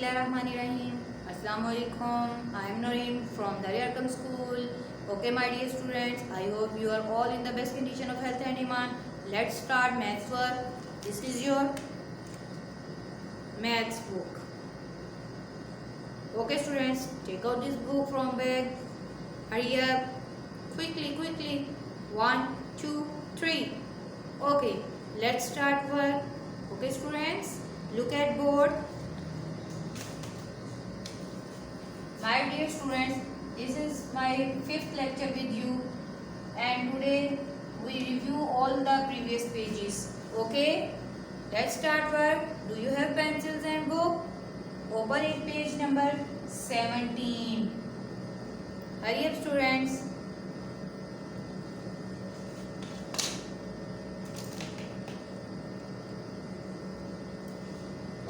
Bismillahirrahmanirrahim. Assalamualaikum. I am Noreen from Darya Arkam School. Okay, my dear students, I hope you are all in the best condition of health and iman. Let's start maths work. This is your maths book. Okay, students, take out this book from bag. Hurry up. Quickly. 1, 2, 3. Okay, let's start work. Okay, students, look at board. My dear students, this is my 5th lecture with you, and today we review all the previous pages. Okay, let's start work. Do you have pencils and book? Open it, page number 17. Hurry up, students.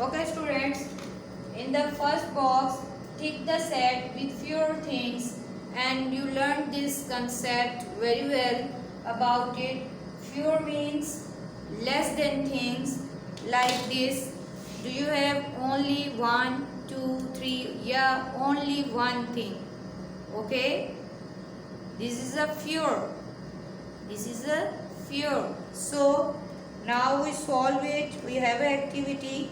Okay, students, in the first box, tick the set with fewer things, and you learned this concept very well about it. Fewer means less than things like this. Do you have only 1, 2, 3? Yeah, only one thing. Okay, this is a fewer. This is a fewer. So now we solve it. We have an activity.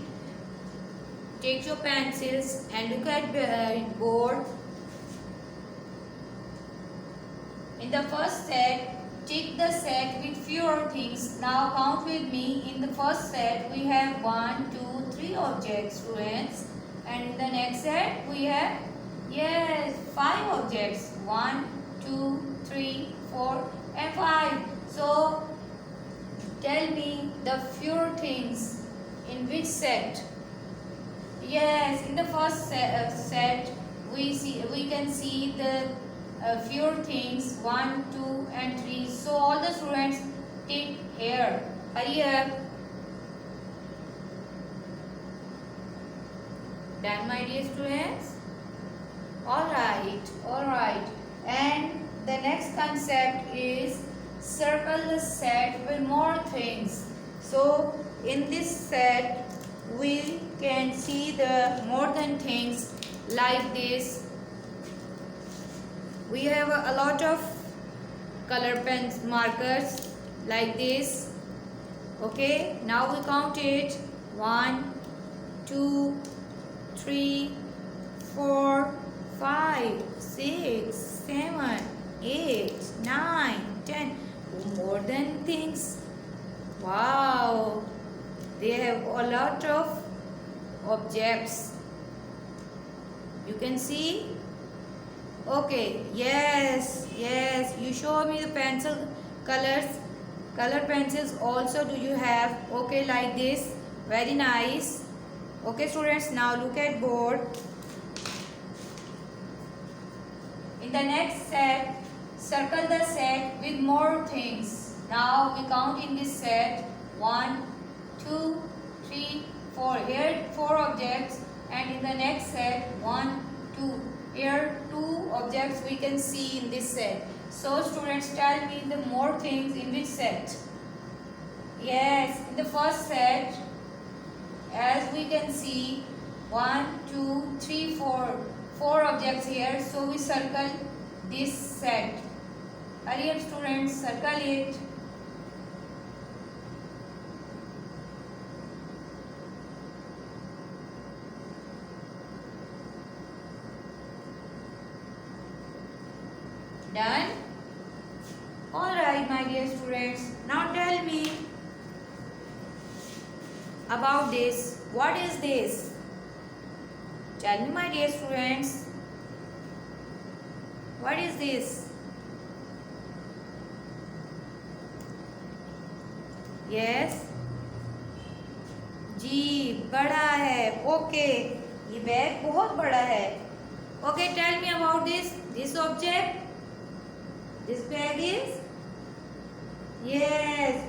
Take your pencils and look at the board. In the first set, tick the set with fewer things. Now count with me. In the first set, we have 1, 2, 3 objects, students. And in the next set, we have, 5 objects. 1, 2, 3, 4 and 5. So, tell me the fewer things in which set? Yes, in the first set we can see the fewer things 1, 2 and 3. So all the students tick here. Hurry up. Done, my dear students? Alright. And the next concept is circle the set with more things. So in this set we can see the more than things like this. We have a lot of color pens, markers like this. Okay, now we count it. 1, 2, 3, 4, 5, 6, 7, 8, 9, 10. More than things. Wow, they have a lot of objects. You can see. Okay, yes, you show me the pencil colors. Color pencils also do you have? Okay, like this. Very nice. Okay, students, now look at board. In the next set, circle the set with more things. Now we count in this set. 1, 2, 3, 4. Here 4 objects, and in the next set 1, 2. Here 2 objects we can see in this set. So students, tell me the more things in which set? Yes, in the first set, as we can see 1, 2, 3, 4. 4 objects here. So we circle this set. Hurry up, students, circle it. Done? Alright, my dear students. Now tell me about this. What is this? Tell me, my dear students. What is this? Yes? जी, बड़ा है. Okay. ये bag बहुत बड़ा है. Okay, tell me about this object. This bag is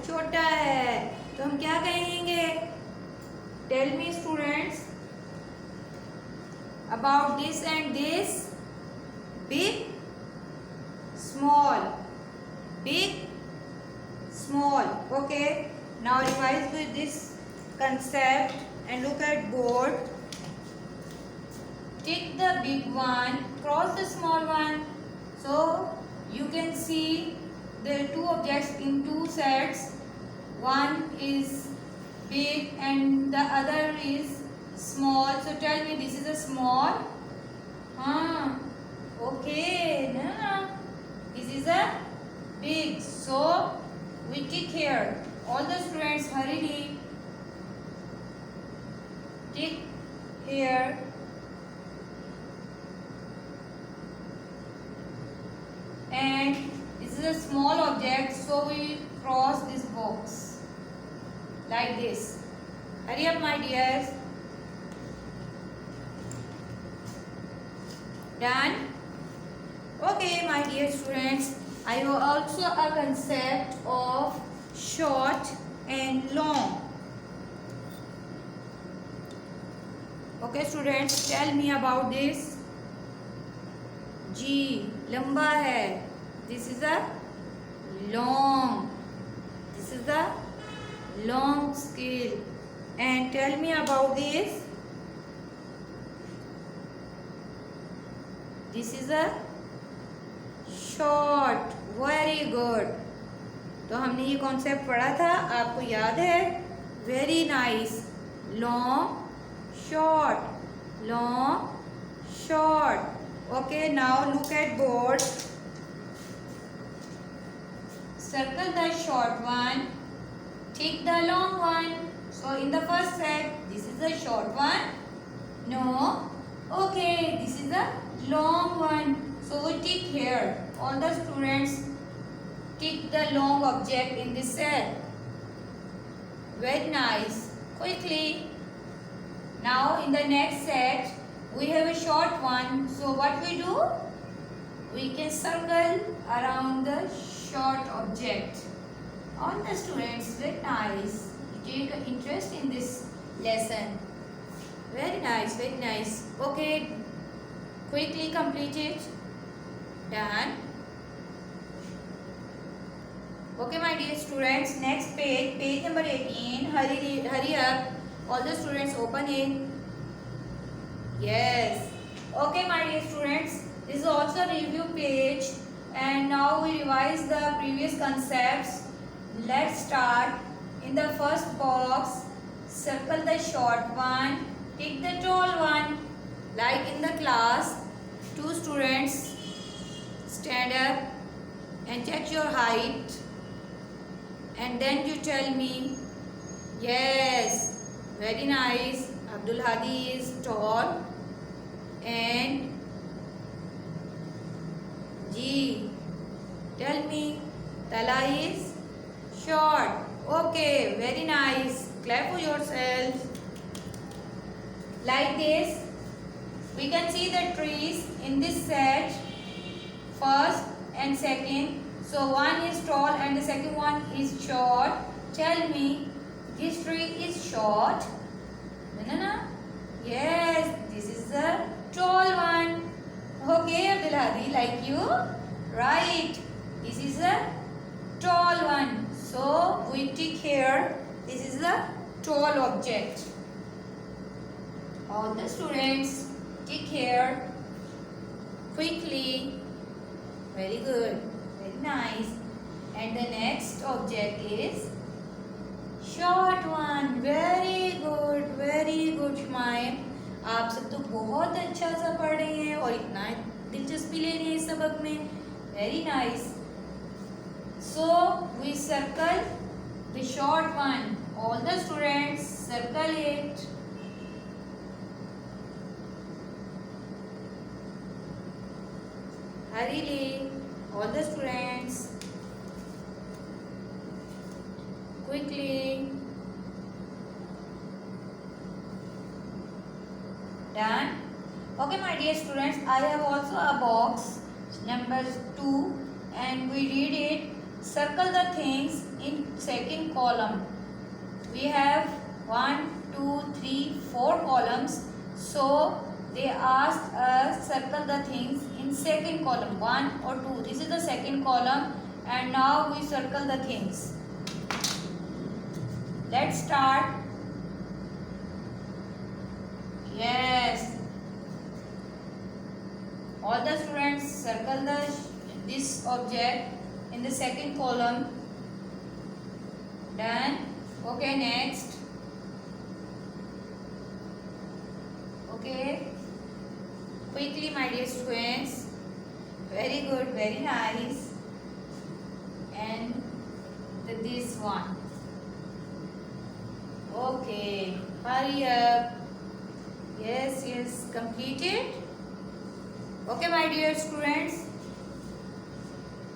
छोटा है. तो हम क्या कहेंगे? Tell me, students, about this and this. Big, small. Big, small. Okay. Now revise with this concept and look at board. Take the big one, cross the small one. So you can see there are two objects in two sets. One is big and the other is small. So tell me, this is a small? Okay. No. This is a big. So we tick here. All the students hurriedly tick here. And this is a small object, so we cross this box like this. Hurry up, my dears. Done? Okay, my dear students, I have also a concept of short and long. Okay, students, tell me about this. G लंबा है. This is a long. This is the long scale. And tell me about this. This is a short. Very good. तो हमने ये concept पढ़ा था, आपको याद है? Very nice. Long, short. Long, short. Okay, now look at board. Circle the short one, tick the long one. So in the first set, this is the short one. No. Okay, this is the long one. So we tick here. All the students tick the long object in this set. Very nice. Quickly. Now in the next set, we have a short one. So what we do? We can circle around the short object. All the students, very nice. You take interest in this lesson. Very nice, very nice. Okay, quickly complete it. Done. Okay, my dear students, next page, page number 18. Hurry up. All the students open it. Yes. Okay, my dear students, this is also a review page, and now we revise the previous concepts. Let's start. In the first box, circle the short one, tick the tall one. Like in the class, two students stand up and check your height, and then you tell me. Yes, very nice. Abdul Hadi is tall. And G, tell me, Tala is short. Okay, very nice. Clap for yourself. Like this, we can see the trees in this set, first and second. So one is tall and the second one is short. Tell me, this tree is short? No. Yes, this is the tall one. Okay, Abdul Hadi, like you? Right. This is a tall one. So we tick here. This is a tall object. All the students tick here. Quickly. Very good. Very nice. And the next object is short one. Very good. Very good, Shmaim. आप सब तो बहुत अच्छा सा पढ़ रहे हैं और इतना दिलचस्पी ले रहे हैं इस सबक में. Very nice. So we circle the short one. All the students circle it. hurriedly, all the students, quickly. Done. Okay, my dear students, I have also a box number 2 and we read it. Circle the things in second column. We have 1, 2, 3, 4 columns. So they asked us circle the things in second column, 1 or 2. This is the second column and now we circle the things. Let's start. Yes. All the students circle this object in the second column. Done. Okay, next. Okay. Quickly, my dear students. Very good, very nice. And this one. Okay, hurry up. Yes, completed. Okay, my dear students.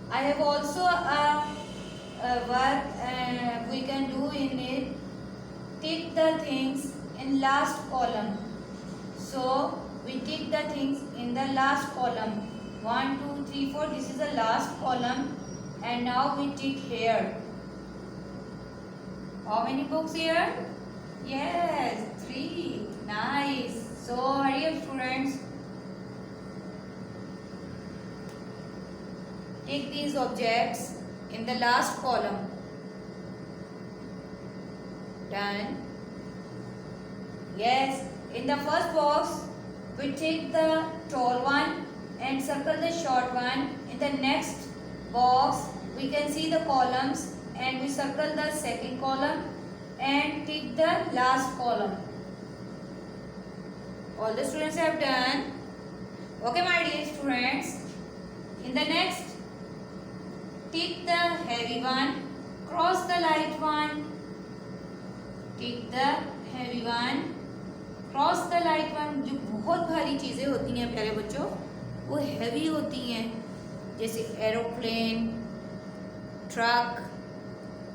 I have also a work we can do in it. Tick the things in last column. So we tick the things in the last column. 1, 2, 3, 4. This is the last column, and now we tick here. How many books here? Yes, 3. Nice. So hurry up, students. Take these objects in the last column. Done. Yes, in the first box we take the tall one and circle the short one. In the next box we can see the columns and we circle the second column and tick the last column. All the students have done. Okay, my dear students. In the next, tick the heavy one, cross the light one, tick the heavy one, cross the light one. जो बहुत भारी चीज़ें होती हैं प्यारे बच्चों वो heavy होती हैं, जैसे aeroplane, truck.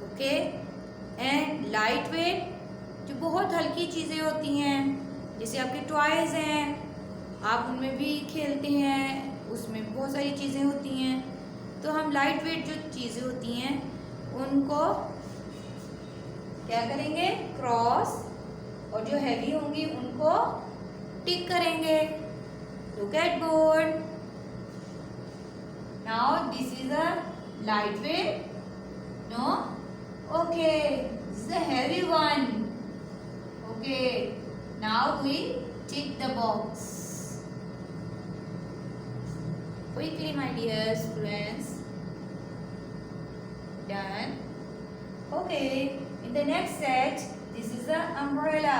Okay. And light weight जो बहुत हल्की चीज़ें होती हैं, जैसे आपके टॉयज़ हैं, आप उनमें भी खेलते हैं, उसमें बहुत सारी चीज़ें होती हैं. तो हम लाइट वेट जो चीज़ें होती हैं उनको क्या करेंगे, क्रॉस, और जो हैवी होंगी उनको टिक करेंगे. Look at board. Now this is a light weight. No. Okay, this is a heavy one. Okay, now we tick the box. Quickly, my dear students. Done. Okay, in the next set, this is the umbrella.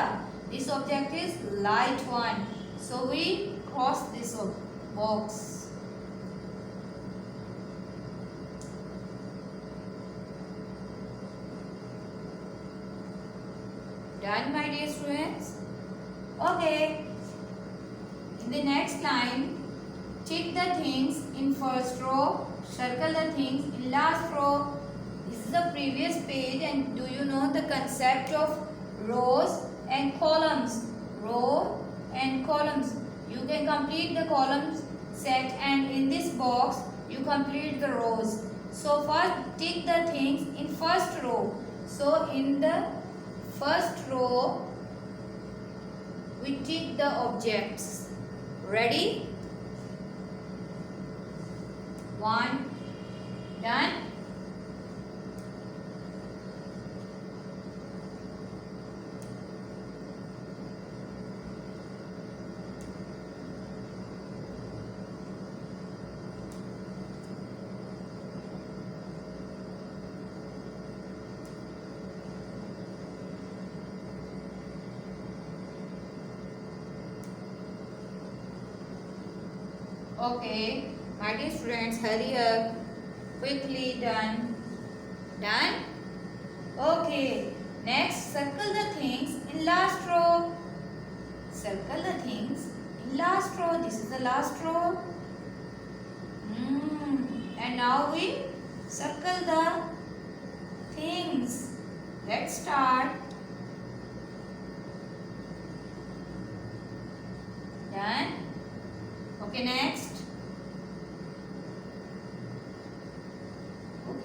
This object is light one, so we cross this box. Done, my dear students. Okay, in the next line, tick the things in first row, circle the things in last row. This is the previous page, and do you know the concept of rows and columns? Row and columns. You can complete the columns set, and in this box you complete the rows. So first tick the things in first row. So in the first row we tick the objects. Ready? 1. Done. Okay, my dear students, hurry up. Quickly. Done. Done. Okay, next circle the things in last row. Circle the things in last row. This is the last row. And now we circle the things. Let's start. Done. Okay, next.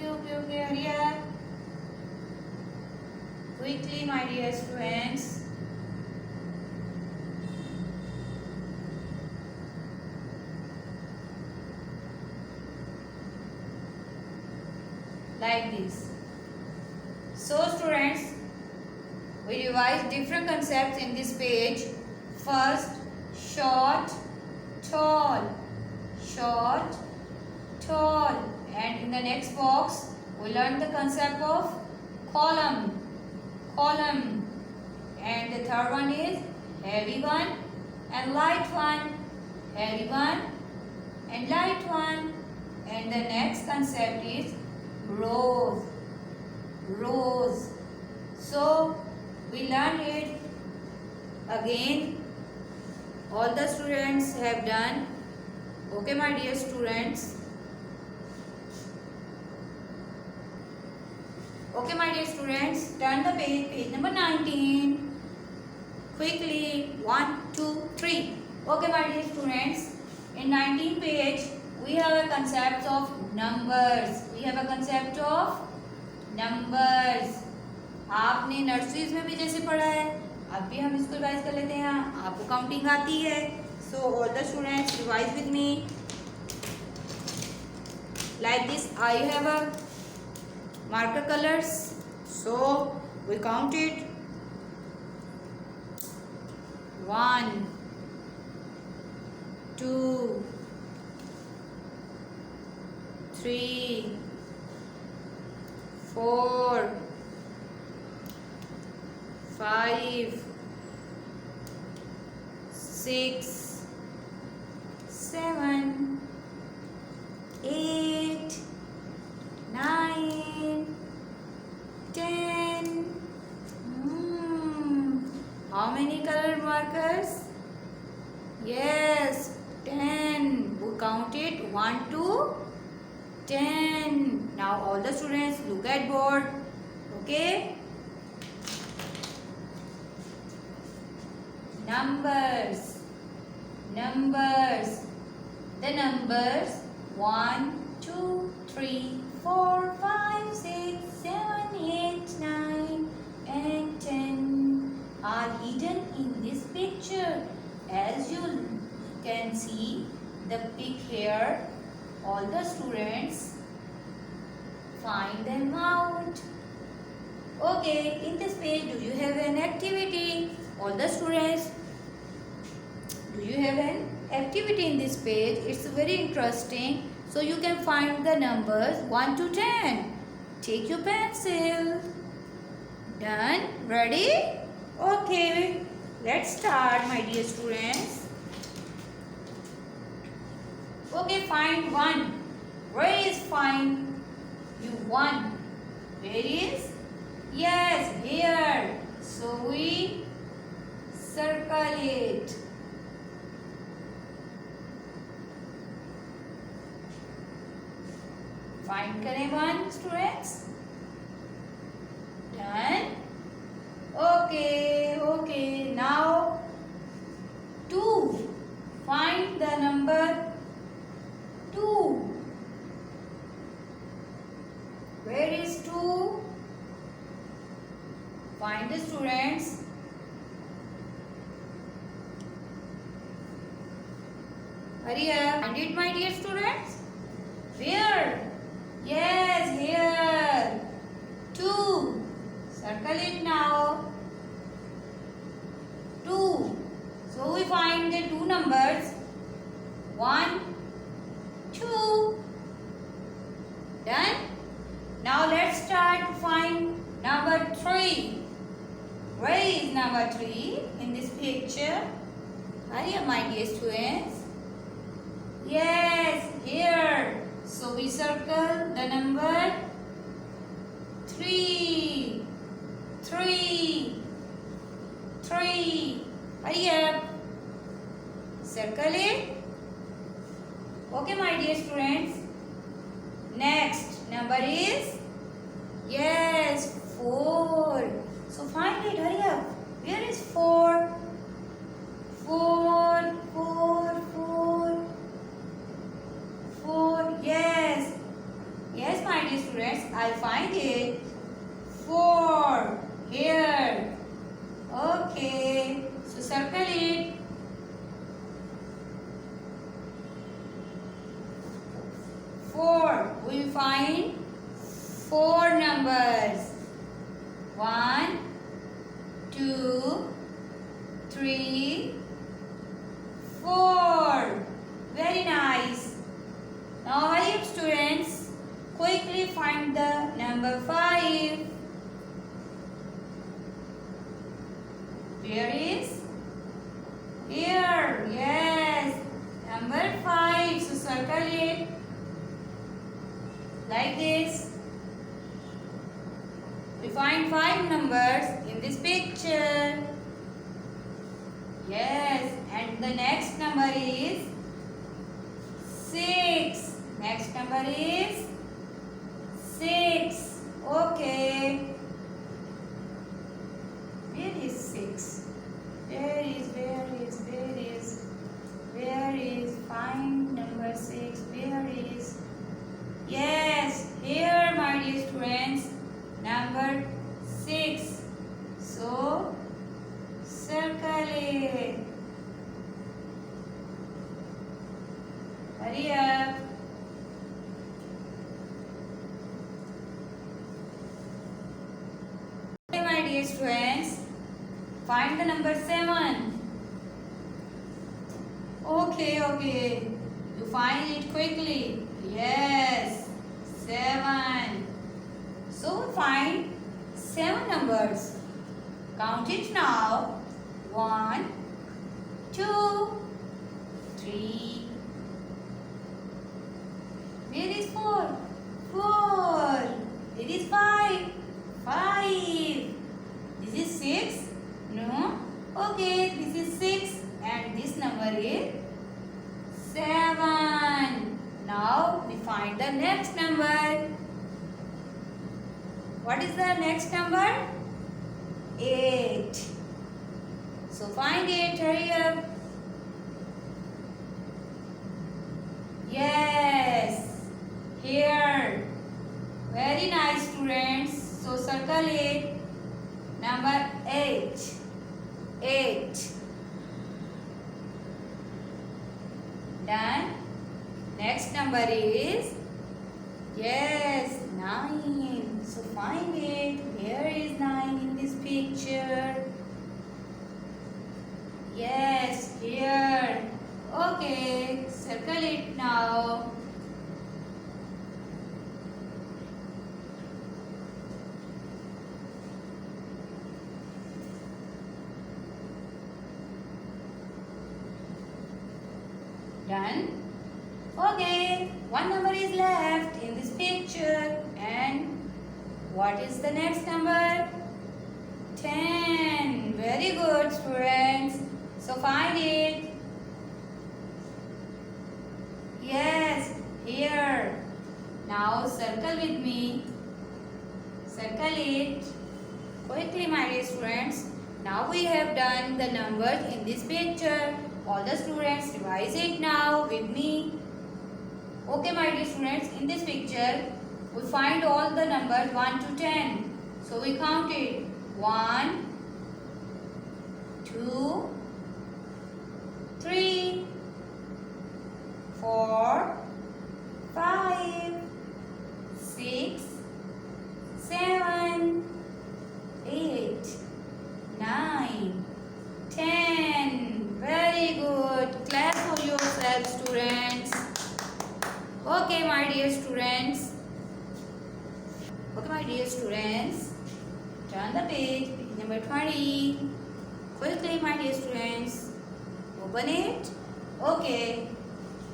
Okay, hurry up. Quickly, my dear students. Like this. So students, we revise different concepts in this page. First, short, tall. short, tall. And in the next box, we learn the concept of column. And the third one is heavy one and light one. Heavy one and light one. And the next concept is rows. So we learned it again. All the students have done. Okay, my dear students. Okay, my dear students, turn the page number 19. Quickly, 1, 2, 3. Okay, my dear students, in 19 page, we have a concept of numbers. आपने nurseries में भी जैसे पढ़ा है, अब भी हम इसको रिवाइज कर लेते हैं. आपको काउंटिंग आती है, so all the students revise with me. Like this, I have a marker colors, so we count it. 1, 2, 3, 4, 5, 6, 7, 8, 9, 10. How many color markers? Yes, 10. We counted 1 to 10. Now all the students look at board. Okay. Numbers. The numbers 1, 2, 3, 4, 5, 6, 7, 8, 9 and 10 are hidden in this picture. As you can see the pic here, all the students find them out. Okay, in this page, do you have an activity? All the students, do you have an activity in this page? It's very interesting. So you can find the numbers 1 to 10. Take your pencil. Done? Ready? Okay, let's start, my dear students. Okay, find 1. Where is find you 1? Where is? Yes, here. So we circle it. Find करें 1, students. Done. Okay. Now 2. Find the number 2. Where is 2? Find the students. Hurry up. Find it, my dear students. Where? Yes, here. 2. Circle it now. 2. So we find the 2 numbers. 1, 2. Done? Now let's start to find number 3. Where is number 3 in this picture? Hurry up, my dear students. Yes, here. So we circle the number 3. 3. Hurry up. Circle it. Okay, my dear students. Next number is, yes, 4. So find it. Hurry up. Where is 4? 4. Yes, my dear students, I find it. 4. Here. Okay. So circle it. 4. We will find 4 numbers. 1, 2, 3, 4. Very nice. find 5 numbers in this picture. Yes, and the next number is 6. Next number is 6. Okay. Where is 6? Where is? Find number 6. Where is? Yes, here my dear students, number 6. So, circle it. Hurry up. Okay, my dear students, find the number 7. Okay. You find it quickly. Yes, 7. So find 7 numbers. Count it now. 1, 2, 3. Where is 4? 4. It is 5. 5. This is 6? No. Okay, this is 6 and this number is 7. Now we find the next number. What is the next number? 8. So find it, hurry up. Yes, here. Very nice, students. So circle it. Number 8. 8. Done. Next number is, yes, 9. So find it. Where is 9 in this picture? Yes, here. Okay, circle it now. Done. Okay, one number is left in this picture. And what is the next number? 10. Very good, students. So find it. Yes, here. Now circle with me. Circle it. Quickly, my dear students. Now we have done the numbers in this picture. All the students revise it now with me. Okay, my dear students, in this picture we find all the numbers 1 to 10. So we count it. 1, 2, 3, 4, 5, 6, 7, 8, 9, 10. Very good. Clap for yourself, students. Okay, my dear students. Turn the page number 20. Quickly, my dear students. Open it. Okay.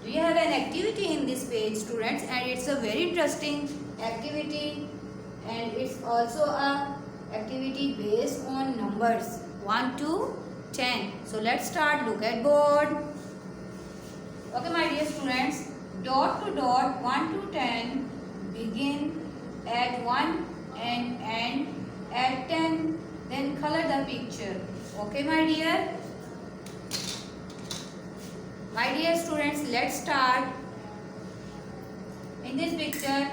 Do you have an activity in this page, students? And it's a very interesting activity. And it's also a activity based on numbers 1 to 10. So let's start. Look at board. Okay, my dear students. Dot to dot 1 to 10 begin at 1 and end at 10. Then color the picture. Okay, my dear. My dear students, let's start. In this picture,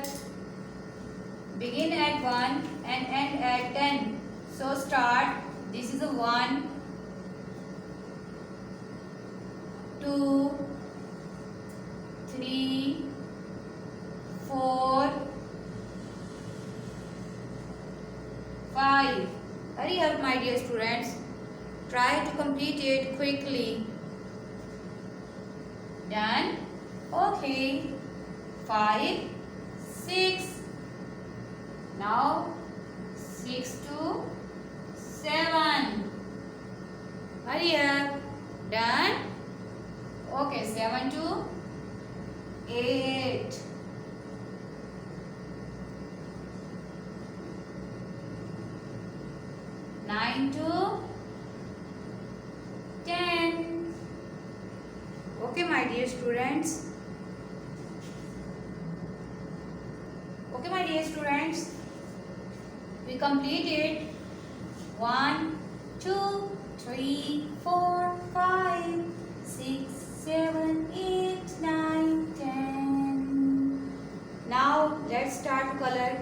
begin at 1 and end at 10. So start. This is a 1, 2, 3, 4, 5. Hurry up, my dear students. Try to complete it quickly. Done? Okay. 5, 6. Now 6 to 7. Hurry up. Done? Okay, 7 to 8. 9 to 10. Okay, my dear students. Okay, my dear students. We completed 1, 2, 3, 4, 5, 6, 7, 8, 9, 10. Now let's start to color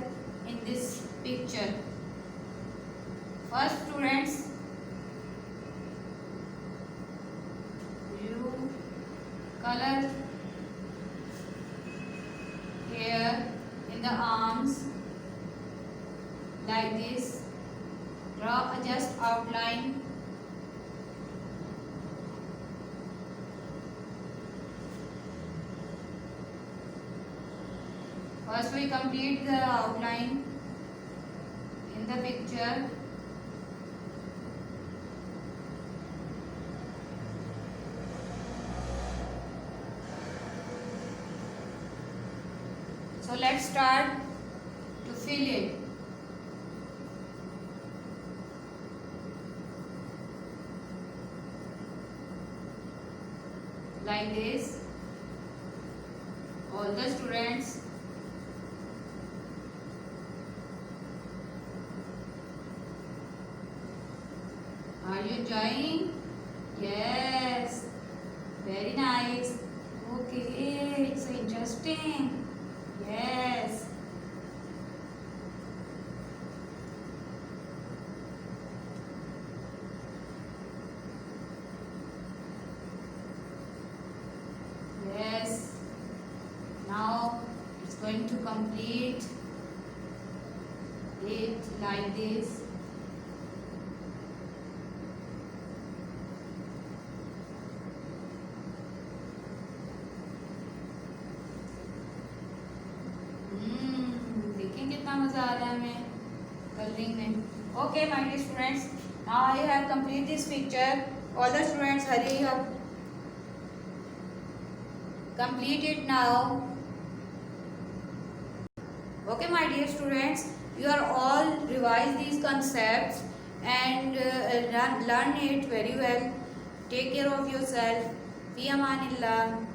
in this picture. First, students, you color here in the arms like this. Draw a just outline. First we complete the outline in the picture. So let's start to fill it. Like this. All the students are you enjoying? Yes. Very nice. Okay, it's so interesting. Yes. Yes. Now it's going to complete it like this. देखिए कितना मजा आ रहा है हमें colouring में. Okay, my dear students, now I have completed this picture. All the students, hurry up. Complete it now. Okay, my dear students, you are all revise these concepts and learn it very well. Take care of yourself. Fi amanillah.